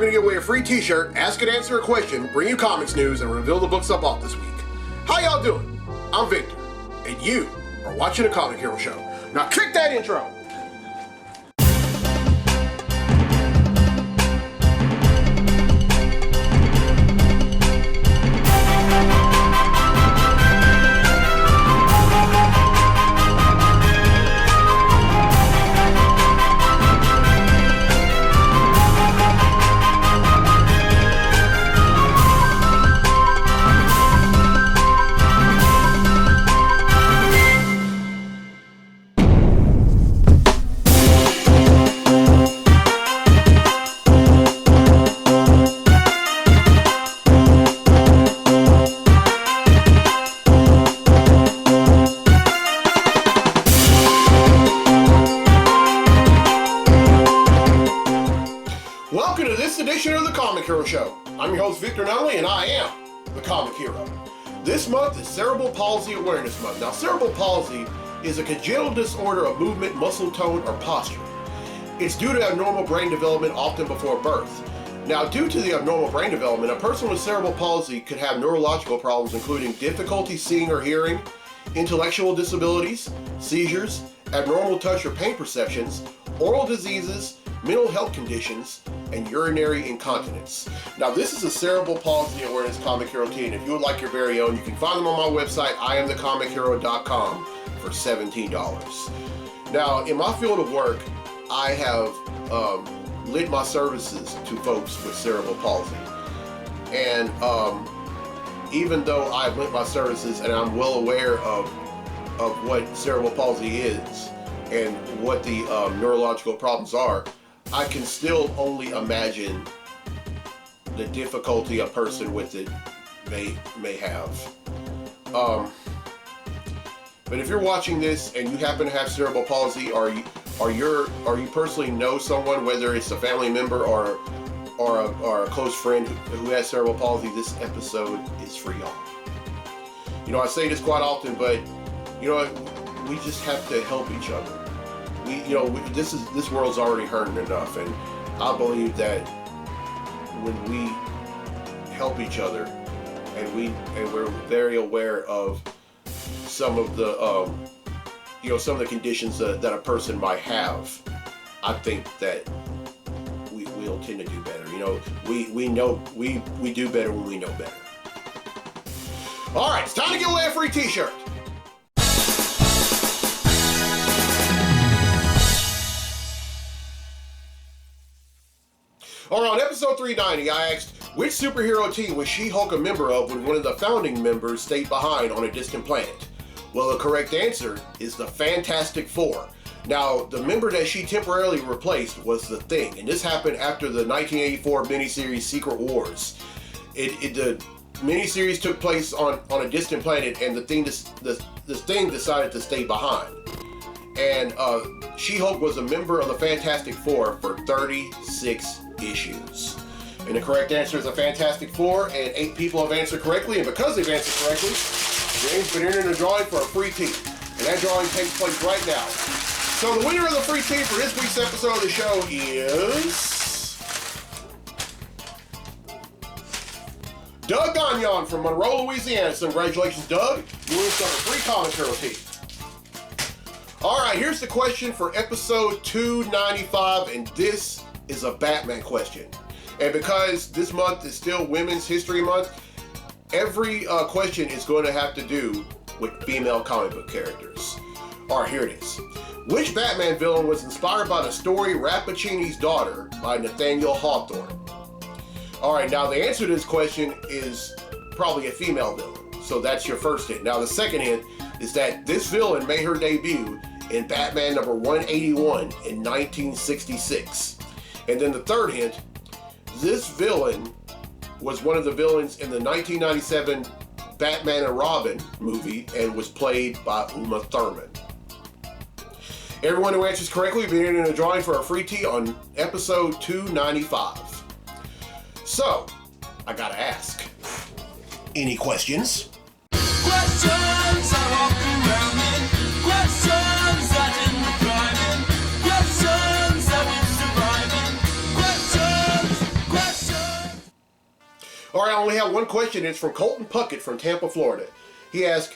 going to give away a free t-shirt, ask and answer a question, bring you comics news, and reveal the books I bought this week. How y'all doing? I'm Victor, and you are watching a Comic Hero Show. Now kick that intro! Welcome to this edition of the Comic Hero Show. I'm your host, Victor Nunley, and I am the Comic Hero. This month is Cerebral Palsy Awareness Month. Now, cerebral palsy is a congenital disorder of movement, muscle tone, or posture. It's due to abnormal brain development, often before birth. Now, due to the abnormal brain development, a person with cerebral palsy could have neurological problems, including difficulty seeing or hearing, intellectual disabilities, seizures, abnormal touch or pain perceptions, oral diseases, mental health conditions, and urinary incontinence. Now, this is a Cerebral Palsy Awareness Comic Hero tee, and if you would like your very own, you can find them on my website, IamTheComicHero.com, for $17. Now, in my field of work, I have lent my services to folks with cerebral palsy. And even though I've lent my services and I'm well aware of what cerebral palsy is and what the neurological problems are, I can still only imagine the difficulty a person with it may have. But if you're watching this and you happen to have cerebral palsy, or you personally know someone, whether it's a family member or a close friend who has cerebral palsy, this episode is for y'all. You know, I say this quite often, but you know, we just have to help each other. This world's already hurting enough, and I believe that when we help each other and we're very aware of some of the some of the conditions that a person might have, I think that we'll tend to do better. You know, we do better when we know better. All right, it's time to give away a free t-shirt. All right, on episode 390, I asked, which superhero team was She-Hulk a member of when one of the founding members stayed behind on a distant planet? Well, the correct answer is the Fantastic Four. Now, the member that she temporarily replaced was the Thing, and this happened after the 1984 miniseries Secret Wars. The miniseries took place on a distant planet, and the Thing decided to stay behind. And She-Hulk was a member of the Fantastic Four for 36 issues. And the correct answer is the Fantastic Four, and 8 people have answered correctly, and because they've answered correctly, James been entered in a drawing for a free tee, and that drawing takes place right now. So the winner of the free tee for this week's episode of the show is Doug Gagnon from Monroe, Louisiana. So congratulations, Doug. You win some free Comic Hero tee. All right, here's the question for episode 295, and this is a Batman question. And because this month is still Women's History Month, every question is going to have to do with female comic book characters. All right, here it is. Which Batman villain was inspired by the story Rappaccini's Daughter by Nathaniel Hawthorne? All right, now the answer to this question is probably a female villain. So that's your first hint. Now the second hint is that this villain made her debut in Batman number 181 in 1966. And then the third hint, this villain was one of the villains in the 1997 Batman and Robin movie and was played by Uma Thurman. Everyone who answers correctly will be in a drawing for a free tee on episode 295. So, I gotta ask, any questions? Questions are often rounding. Questions that didn't prime. Questions that we're surviving. Questions. right, I only have one question. It's from Colton Puckett from Tampa, Florida. He asked,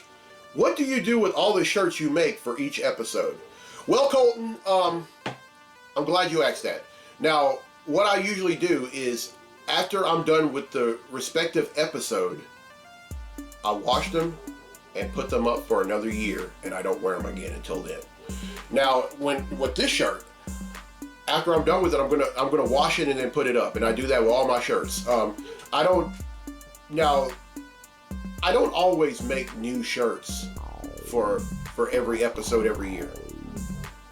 what do you do with all the shirts you make for each episode? Well, Colton, I'm glad you asked that. Now, what I usually do is, after I'm done with the respective episode, I wash them and put them up for another year, and I don't wear them again until then. Now, with this shirt, after I'm done with it, I'm gonna wash it and then put it up, and I do that with all my shirts. I don't always make new shirts for every episode every year.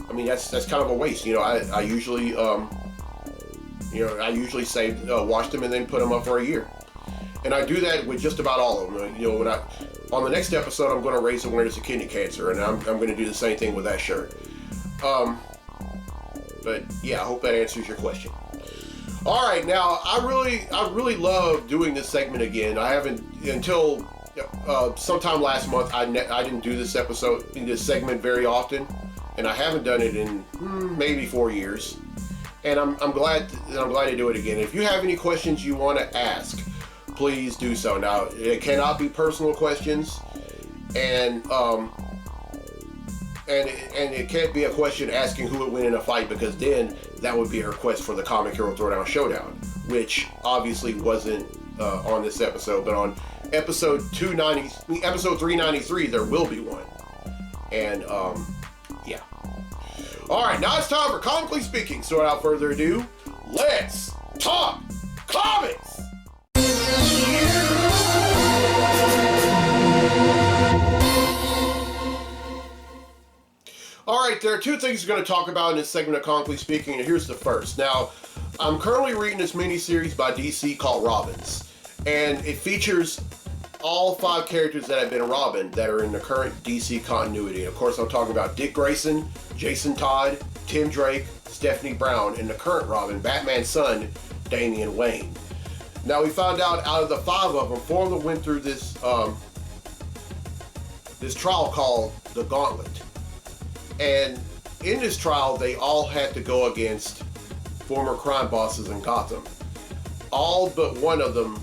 I mean, that's kind of a waste. I usually say wash them and then put them up for a year, and I do that with just about all of them. On the next episode, I'm going to raise awareness of kidney cancer, and I'm going to do the same thing with that shirt. But yeah, I hope that answers your question. All right, now I really love doing this segment again. I haven't until sometime last month. I didn't do this segment very often, and I haven't done it in maybe 4 years. And I'm glad to do it again. If you have any questions you want to ask, please do so. Now, it cannot be personal questions, and it can't be a question asking who would win in a fight, because then that would be a request for the Comic Hero Throwdown Showdown, which obviously wasn't on this episode, but on episode 393 there will be one. And yeah. All right, now it's time for Comically Speaking. So without further ado, let's talk comics. All right, there are two things we're going to talk about in this segment of Comically Speaking, and here's the first. Now, I'm currently reading this miniseries by DC called Robins, and it features all 5 characters that have been Robin that are in the current DC continuity. Of course, I'm talking about Dick Grayson, Jason Todd, Tim Drake, Stephanie Brown, and the current Robin, Batman's son, Damian Wayne. Now, we found out of the 5 of them, 4 of them went through this trial called the Gauntlet. And in this trial, they all had to go against former crime bosses in Gotham. All but one of them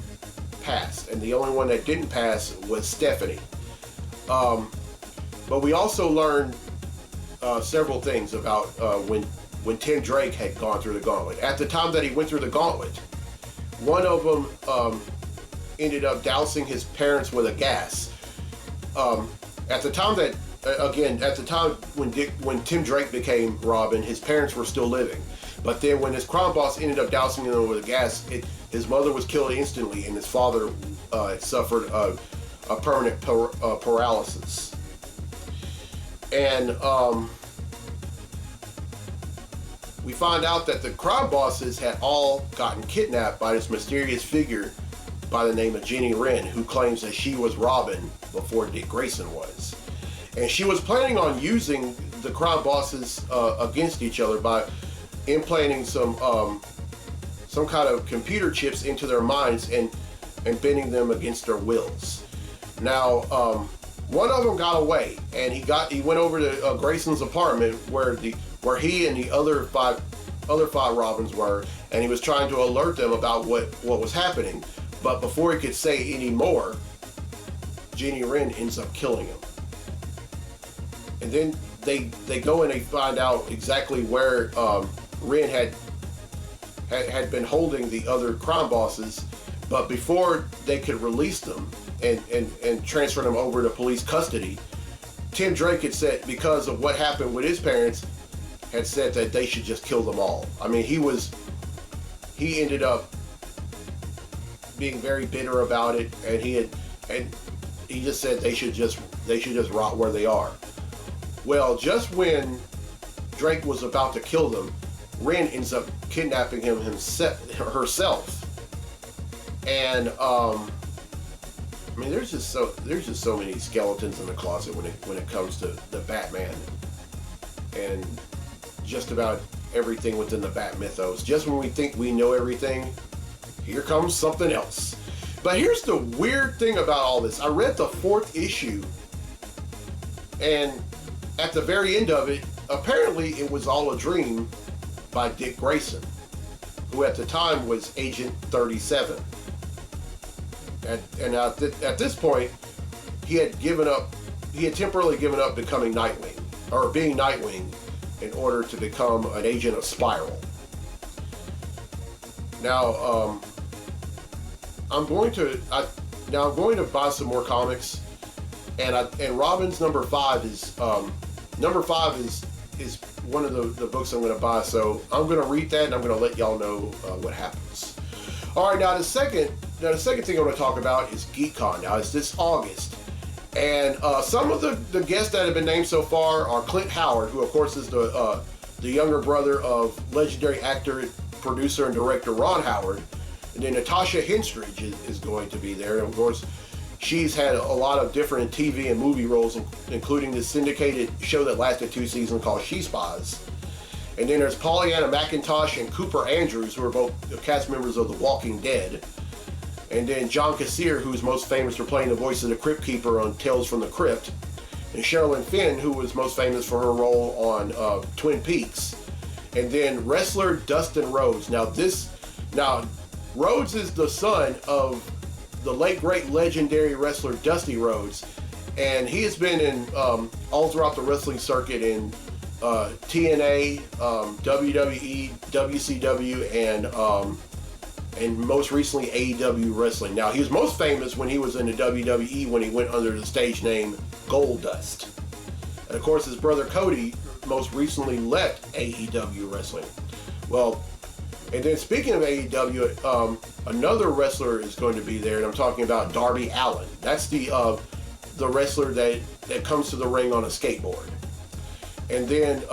passed, and the only one that didn't pass was Stephanie. But we also learned several things about when Tim Drake had gone through the Gauntlet. At the time that he went through the Gauntlet, one of them ended up dousing his parents with a gas. At the time that when Tim Drake became Robin, his parents were still living. But then when his crime boss ended up dousing him with a gas, his mother was killed instantly, and his father suffered a permanent paralysis. And we find out that the crime bosses had all gotten kidnapped by this mysterious figure by the name of Jenny Wren, who claims that she was Robin before Dick Grayson was. And she was planning on using the crime bosses against each other by implanting some kind of computer chips into their minds and bending them against their wills. Now, one of them got away, and he went over to Grayson's apartment where he and the other five Robins were, and he was trying to alert them about what was happening. But before he could say any more, Jenny Wren ends up killing him. And then they go and they find out exactly where Wren had been holding the other crime bosses, but before they could release them and transfer them over to police custody, Tim Drake had said, because of what happened with his parents, had said that they should just kill them all. I mean, he ended up being very bitter about it, and he just said they should just rot where they are. Well, just when Drake was about to kill them, Wren ends up kidnapping herself. And I mean, there's just so many skeletons in the closet when it comes to the Batman and just about everything within the Bat mythos. Just when we think we know everything, here comes something else. But here's the weird thing about all this. I read the 4th issue, and at the very end of it, apparently it was all a dream by Dick Grayson, who at the time was Agent 37. At this point, he had temporarily given up becoming Nightwing, or being Nightwing, in order to become an agent of Spiral. Now, I'm going to buy some more comics, and Robin's number 5 is one of the books I'm going to buy. So I'm going to read that, and I'm going to let y'all know what happens. All right, now the second thing I want to talk about is Geekcon. Now it's this August, and some of the guests that have been named so far are Clint Howard, who of course is the younger brother of legendary actor, producer, and director Ron Howard. And then Natasha Henstridge is going to be there. And of course, she's had a lot of different TV and movie roles, including the syndicated show that lasted 2 seasons called She Spies. And then there's Pollyanna McIntosh and Cooper Andrews, who are both cast members of The Walking Dead. And then John Kassir, who's most famous for playing the voice of the Crypt Keeper on Tales from the Crypt. And Sherilyn Fenn, who was most famous for her role on Twin Peaks. And then wrestler Dustin Rhodes. Now, Rhodes is the son of the late great legendary wrestler Dusty Rhodes, and he has been in all throughout the wrestling circuit in TNA, WWE, WCW, and most recently AEW wrestling. Now, he was most famous when he was in the WWE when he went under the stage name Goldust. And of course, his brother Cody most recently left AEW wrestling. Well, and then speaking of AEW, another wrestler is going to be there, and I'm talking about Darby Allin. That's the wrestler that comes to the ring on a skateboard. And then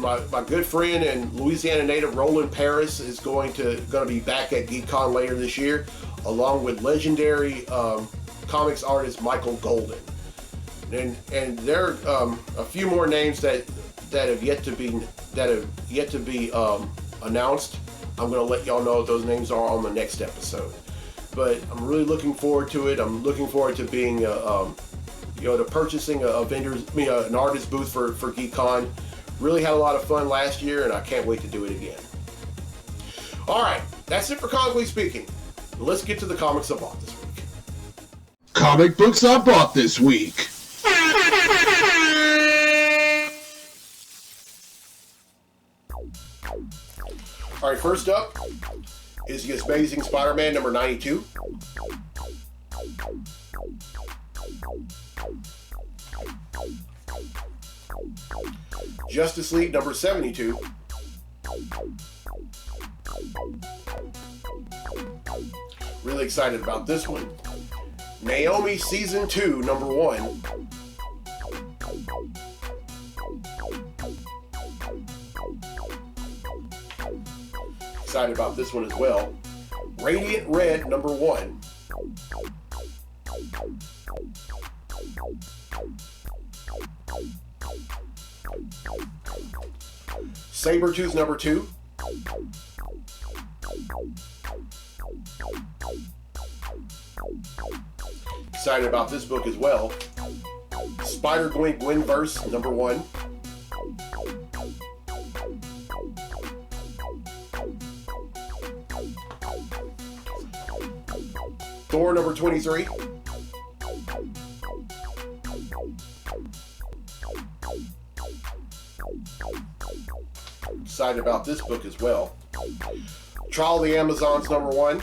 my good friend and Louisiana native Roland Paris is going to be back at Geekcon later this year, along with legendary comics artist Michael Golden. And there are a few more names that have yet to be announced. I'm going to let y'all know what those names are on the next episode. But I'm really looking forward to it. I'm looking forward to being to purchasing an artist booth for Geekcon. Really had a lot of fun last year, and I can't wait to do it again. All right, that's it for Comically Speaking. Let's get to the comics I bought this week. Comic books I bought this week. All right, first up is the Amazing Spider-Man number 92. Justice League number 72. Really excited about this one. Naomi Season 2 number 1. Excited about this one as well. Radiant Red number 1. Sabretooth number 2. Excited about this book as well. Spider-Gwen Gwenverse number 1. Thor number 23. Excited about this book as well. Trial of the Amazons number 1.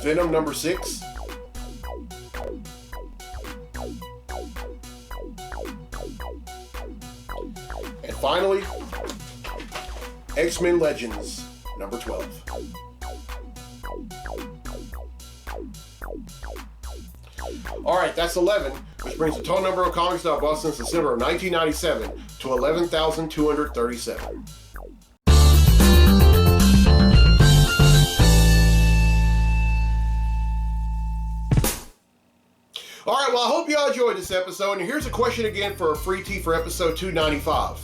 Venom number 6. And finally, X-Men Legends number 12. Alright, that's 11, which brings the total number of comics that I bought since December of 1997 to 11,237. Alright, well, I hope y'all enjoyed this episode, and here's a question again for a free tee for episode 295.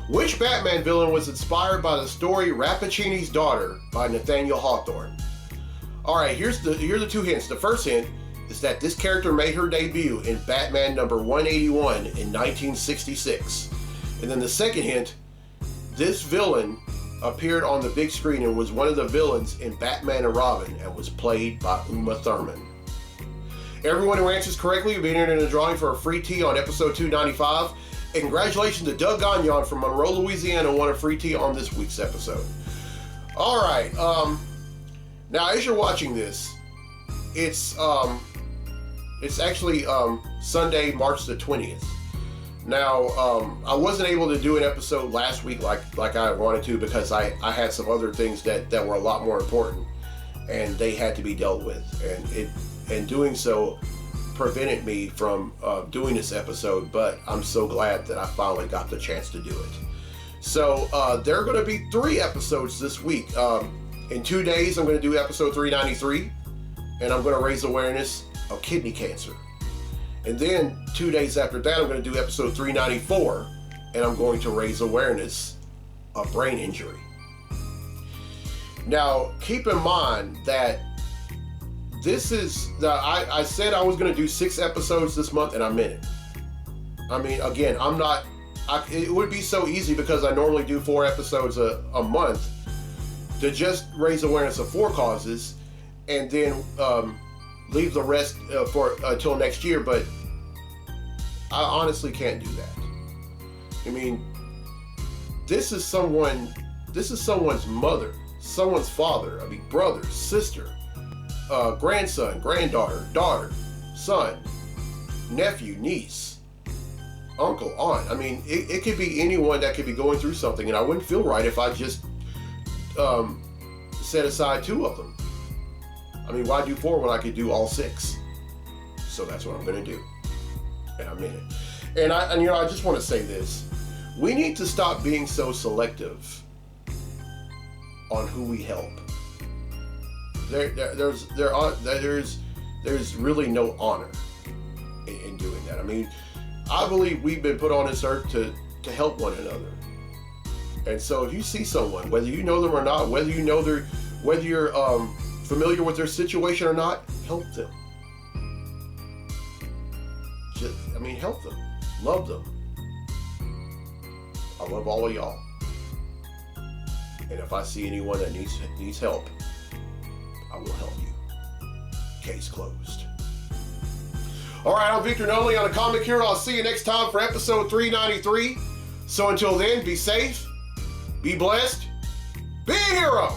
Which Batman villain was inspired by the story Rappaccini's Daughter by Nathaniel Hawthorne? Alright, here's the 2 hints. The first hint is that this character made her debut in Batman number 181 in 1966. And then the second hint, this villain appeared on the big screen and was one of the villains in Batman and Robin and was played by Uma Thurman. Everyone who answers correctly will be entered in a drawing for a free tea on episode 295. And congratulations to Doug Gagnon from Monroe, Louisiana, who won a free tea on this week's episode. All right. Now, as you're watching this, it's actually Sunday, March the 20th. Now, I wasn't able to do an episode last week like I wanted to because I had some other things that were a lot more important, and they had to be dealt with, and doing so prevented me from doing this episode. But I'm so glad that I finally got the chance to do it. So there are going to be 3 episodes this week. In 2 days, I'm going to do episode 393, and I'm going to raise awareness of kidney cancer. And then 2 days after that, I'm going to do episode 394, and I'm going to raise awareness of brain injury. Now, keep in mind that this is I said I was going to do 6 episodes this month, and I meant it. I mean, again, it would be so easy because I normally do 4 episodes a month to just raise awareness of 4 causes and then leave the rest for until next year, but I honestly can't do that. I mean, this is someone's mother, someone's father, I mean, brother, sister, grandson, granddaughter, daughter, son, nephew, niece, uncle, aunt. I mean, it could be anyone that could be going through something, and I wouldn't feel right if I just set aside 2 of them. I mean, why do 4 when I could do all 6? So that's what I'm going to do, and I mean it. And I just want to say this: we need to stop being so selective on who we help. There's really no honor in doing that. I mean, I believe we've been put on this earth to help one another. And so if you see someone, whether you know them or not, whether you're familiar with their situation or not, help them. Help them. Love them. I love all of y'all. And if I see anyone that needs help, I will help you. Case closed. All right, I'm Victor Nolly on the Comic Hero. I'll see you next time for episode 393. So until then, be safe, be blessed, be a hero.